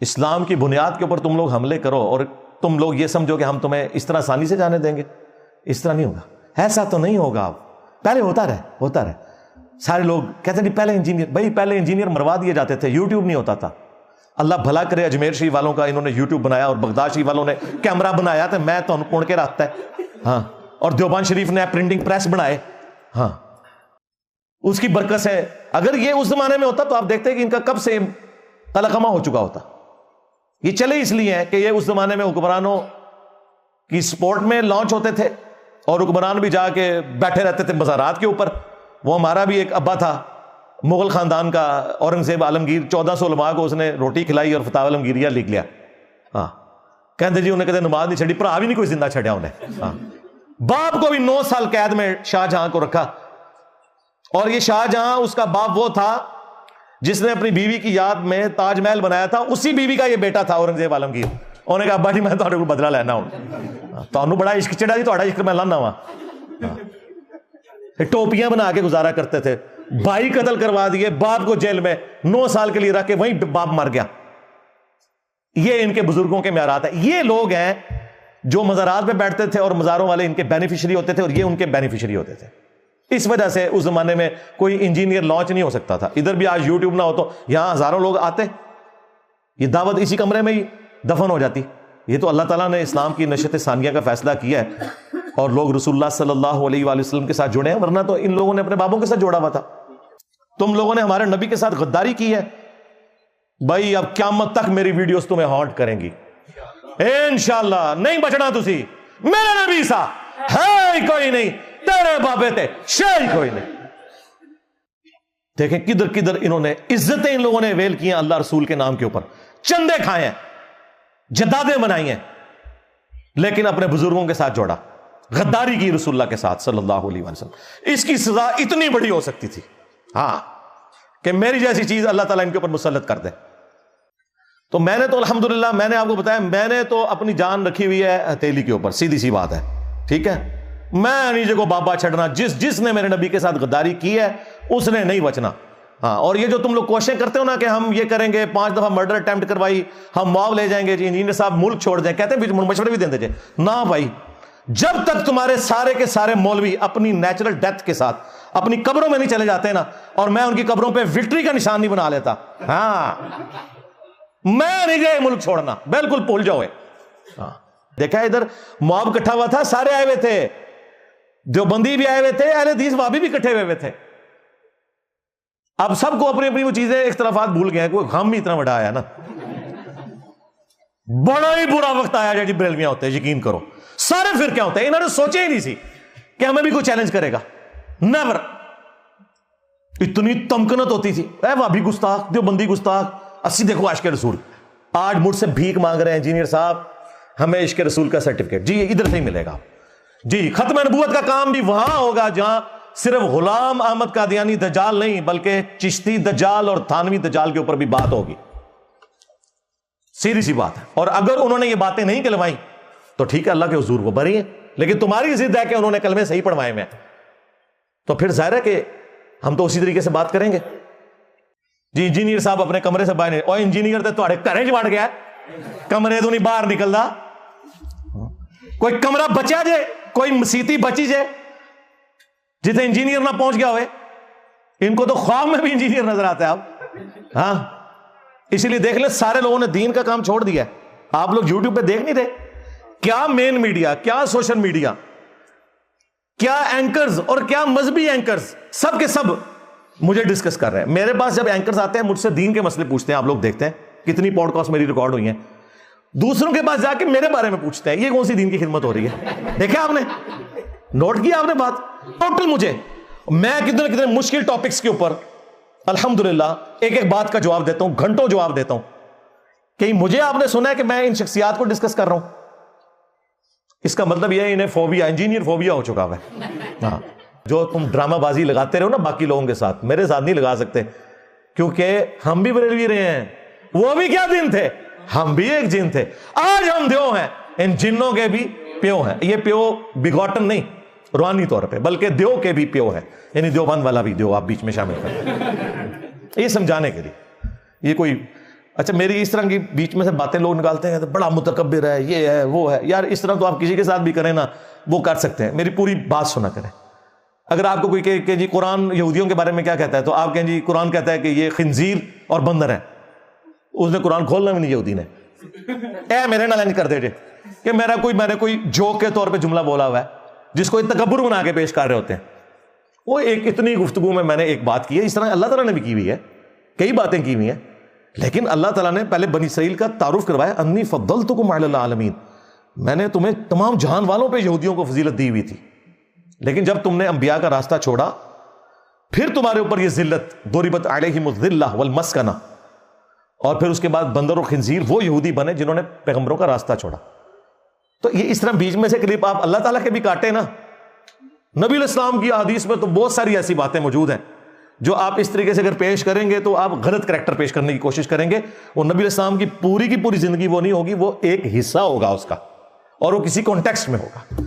اسلام کی بنیاد کے اوپر تم لوگ حملے کرو اور تم لوگ یہ سمجھو کہ ہم تمہیں اس طرح آسانی سے جانے دیں گے. اس طرح نہیں ہوگا, ایسا تو نہیں ہوگا. پہلے ہوتا رہے. سارے لوگ کہتے ہیں پہلے انجینئر, بھائی پہلے انجینئر مروا دیے جاتے تھے, یوٹیوب نہیں ہوتا تھا. اللہ بھلا کرے اجمیر شریف والوں کا, انہوں نے یوٹیوب بنایا, اور بغداد شریف والوں نے کیمرہ بنایا تو میں تو پڑ کے رکھتا ہے. ہاں, اور دیوبند شریف نے پرنٹنگ پریس بنائے. ہاں, اس کی برکت ہے. اگر یہ اس زمانے میں ہوتا تو آپ دیکھتے کہ ان کا کب سے قلقمہ ہو چکا ہوتا. یہ چلے اس لیے ہیں کہ یہ اس زمانے میں حکمرانوں کی سپورٹ میں لانچ ہوتے تھے, اور حکمران بھی جا کے بیٹھے رہتے تھے مزارات کے اوپر. وہ ہمارا بھی ایک ابا تھا مغل خاندان کا, اورنگزیب عالمگیر, 1400 علماء کو اس نے روٹی کھلائی اور فتاوی عالمگیریہ لکھ لیا. ہاں, کہتے جی انہیں کہتے نماز نہیں چھڑی, بھرا بھی نہیں کوئی زندہ چھڑیا انہیں. ہاں, باپ کو بھی 9 سال قید میں شاہ جہاں کو رکھا. اور یہ شاہ جہاں, اس کا باپ وہ تھا جس نے اپنی بیوی کی یاد میں تاج محل بنایا تھا. اسی بیوی کا یہ بیٹا تھا اورنگزیب عالمگیر. انہوں نے کہا ابا جی میں تھوڑے کو بدلہ لینا ہوں, تمہیں بڑا عشق چڑھا جی, تھوڑا عشق میں لانا وا. ٹوپیاں بنا کے گزارا کرتے تھے. بھائی قتل کروا دیے, باپ کو جیل میں 9 سال کے لیے رکھ کے وہیں باپ مر گیا. یہ ان کے بزرگوں کے معیارات ہیں. یہ لوگ ہیں جو مزارات پہ بیٹھتے تھے, اور مزاروں والے ان کے بینیفیشری ہوتے تھے, اور یہ ان کے بینیفیشری ہوتے تھے. اس وجہ سے اس زمانے میں کوئی انجینئر لانچ نہیں ہو سکتا تھا. ادھر بھی آج یوٹیوب نہ ہو تو یہاں ہزاروں لوگ آتے, یہ دعوت اسی کمرے میں ہی دفن ہو جاتی. یہ تو اللہ تعالیٰ نے اسلام کی نشت ثانیہ کا فیصلہ کیا ہے, اور لوگ رسول اللہ صلی اللہ علیہ وآلہ وسلم کے ساتھ جڑے ہیں, ورنہ تو ان لوگوں نے اپنے بابوں کے ساتھ جوڑا ہوا تھا. تم لوگوں نے ہمارے نبی کے ساتھ غداری کی ہے. بھائی اب قیامت تک میری ویڈیوز تمہیں ہانٹ کریں گی انشاءاللہ. نہیں بچنا تسی, میرا نبی سا ہے کوئی نہیں, تیرے بابے تے شے کوئی نہیں. دیکھیں کدھر کدھر انہوں نے عزتیں ان لوگوں نے ویل کی ہیں اللہ رسول کے نام کے اوپر. چندے کھائے ہیں, جدادیں بنائی ہیں, لیکن اپنے بزرگوں کے ساتھ جوڑا, غداری کی رسول اللہ کے ساتھ صلی اللہ علیہ وسلم. اس کی سزا اتنی بڑی ہو سکتی تھی, ہاں, کہ میری جیسی چیز اللہ تعالیٰ ان کے اوپر مسلط کر دے. تو میں نے تو الحمدللہ, میں نے آپ کو بتایا, میں نے تو اپنی جان رکھی ہوئی ہے ہتھیلی کے اوپر, سیدھی سی بات ہے, ٹھیک ہے. میں نیچے کو بابا چھڑنا, جس نے میرے نبی کے ساتھ غداری کی ہے اس نے نہیں بچنا. ہاں, اور یہ جو تم لوگ کوششیں کرتے ہو نا کہ ہم یہ کریں گے, 5 دفعہ مرڈر اٹیمپٹ کروائی, ہم معاف لے جائیں گے جی, انجینئر صاحب ملک چھوڑ دیں, کہتے ہیں مشورے بھی دیں دیجئے. نہ بھائی, جب تک تمہارے سارے کے سارے مولوی اپنی نیچرل ڈیتھ کے ساتھ اپنی قبروں میں نہیں چلے جاتے نا, اور میں ان کی قبروں پہ وکٹری کا نشان نہیں بنا لیتا, ہاں, میں نہیں گئے ملک چھوڑنا, بالکل بھول جاؤ. ہاں, دیکھا ادھر مواب اکٹھا ہوا تھا, سارے آئے ہوئے تھے, دیوبندی بھی آئے ہوئے تھے, اہل حدیث وہابی بھی اکٹھے ہوئے تھے. اب سب کو اپنی اپنی وہ چیزیں اختلافات بھول گئے ہیں. کوئی غم ہی اتنا بڑا آیا نا, بڑا ہی برا وقت آیا جب بریلویاں ہوتے ہیں, یقین کرو. سارے پھر کیا ہوتے ہیں, انہوں نے سوچے ہی نہیں سی کہ ہمیں بھی کوئی چیلنج کرے گا. نیور. اتنی تمکنت ہوتی تھی, اے وہابی گستاخ, دیوبندی گستاخ, اسی دیکھو عشق رسول. آج مجھ سے بھیک مانگ رہے ہیں انجینئر صاحب, ہمیں عشق رسول کا سرٹیفکیٹ, جی ادھر سے ہی ملے گا. جی ختم نبوت کا کام بھی وہاں ہوگا جہاں صرف غلام احمد قادیانی دجال نہیں, بلکہ چشتی دجال اور تھانوی دجال کے اوپر بھی بات ہوگی. سیدھی سی بات ہے. اور اگر انہوں نے یہ باتیں نہیں کلمائی تو ٹھیک ہے, اللہ کے حضور وہ بری ہیں, لیکن تمہاری ضد ہے کہ انہوں نے کلمے صحیح پڑھوائے میں, تو پھر ظاہر ہے کہ ہم تو اسی طریقے سے بات کریں گے. جی انجینئر صاحب اپنے کمرے سے باہر نہیں, اور انجینئر تے تھوڑے گھریں چ وڑ گیا, کمرے تو نہیں باہر نکلدا. کوئی کمرہ بچیا جے, کوئی مسیتی بچی جے جتنے انجینئر نہ پہنچ گیا ہوئے. ان کو تو خواب میں بھی انجینئر نظر آتا ہے اب. ہاں, اسی لیے دیکھ لیں سارے لوگوں نے دین کا کام چھوڑ دیا ہے. آپ لوگ یوٹیوب پہ دیکھ نہیں رہے, کیا مین میڈیا, کیا سوشل میڈیا, کیا اینکرز اور کیا مذہبی اینکرز, سب کے سب مجھے ڈسکس کر رہے ہیں. میرے پاس جب اینکرز آتے ہیں مجھ سے دین کے مسئلے پوچھتے ہیں, آپ لوگ دیکھتے ہیں کتنی پوڈ کاسٹ میری ریکارڈ ہوئی ہیں, دوسروں کے پاس جا کے میرے بارے میں پوچھتے ہیں یہ کون سی دین کی خدمت ہو رہی ہے. دیکھیں آپ نے, نوٹ کیا آپ نے بات, ٹوٹل مجھے, میں کتنے کتنے مشکل ٹاپکس کے اوپر الحمدللہ ایک ایک بات کا جواب دیتا ہوں, گھنٹوں جواب دیتا ہوں. کہ مجھے آپ نے سنا ہے کہ میں ان شخصیات کو ڈسکس کر رہا ہوں, اس کا مطلب یہ ہے انہیں فوبیا, انجینئر فوبیا ہو چکا ہے. ہاں, جو تم ڈرامہ بازی لگاتے رہو نا باقی لوگوں کے ساتھ, میرے ساتھ نہیں لگا سکتے, کیونکہ ہم بھی بریلوی رہے ہیں, وہ بھی کیا دن تھے, ہم بھی ایک جن تھے. آج ہم دیو ہیں, ان جنوں کے بھی پیو ہیں. یہ پیو بگوٹن نہیں روحانی طور پہ, بلکہ دیو کے بھی پیو ہے, یعنی دیوبند والا بھی دیو آپ بیچ میں شامل کریں, یہ سمجھانے کے لیے. یہ کوئی اچھا میری اس طرح کی بیچ میں سے باتیں لوگ نکالتے ہیں تو بڑا متکبر ہے، یہ ہے وہ ہے. یار اس طرح تو آپ کسی کے ساتھ بھی کریں نا وہ کر سکتے ہیں، میری پوری بات سنا کریں. اگر آپ کو کوئی کہ جی قرآن یہودیوں کے بارے میں کیا کہتا ہے تو آپ کہیں جی قرآن کہتا ہے کہ یہ خنزیر اور بندر ہے. اس نے قرآن کھولنا بھی نہیں یہودی نے. اے میرے نہ لینج کر دے جے کہ میں نے کوئی جوک کے طور پہ جملہ بولا ہوا ہے جس کو تکبر بنا کے پیش کر رہے ہوتے ہیں. وہ ایک اتنی گفتگو میں نے ایک بات کی ہے، اس طرح اللہ تعالیٰ نے بھی کی ہوئی ہے، کئی باتیں کی ہوئی ہیں، لیکن اللہ تعالیٰ نے پہلے بنی اسرائیل کا تعارف کروایا، انی فضلتکم علی العالمین، میں نے تمہیں تمام جہان والوں پہ یہودیوں کو فضیلت دی ہوئی تھی. لیکن جب تم نے انبیاء کا راستہ چھوڑا پھر تمہارے اوپر یہ ذلت، ضربت علیہم الذلہ والمسکنہ، اور پھر اس کے بعد بندر و خنزیر وہ یہودی بنے جنہوں نے پیغمبروں کا راستہ چھوڑا. تو یہ اس طرح بیچ میں سے کلپ آپ اللہ تعالیٰ کے بھی کاٹے نا. نبی علیہ السلام کی حدیث میں تو بہت ساری ایسی باتیں موجود ہیں جو آپ اس طریقے سے اگر پیش کریں گے تو آپ غلط کریکٹر پیش کرنے کی کوشش کریں گے. وہ نبی علیہ السلام کی پوری زندگی وہ نہیں ہوگی، وہ ایک حصہ ہوگا اس کا، اور وہ کسی کانٹیکسٹ میں ہوگا.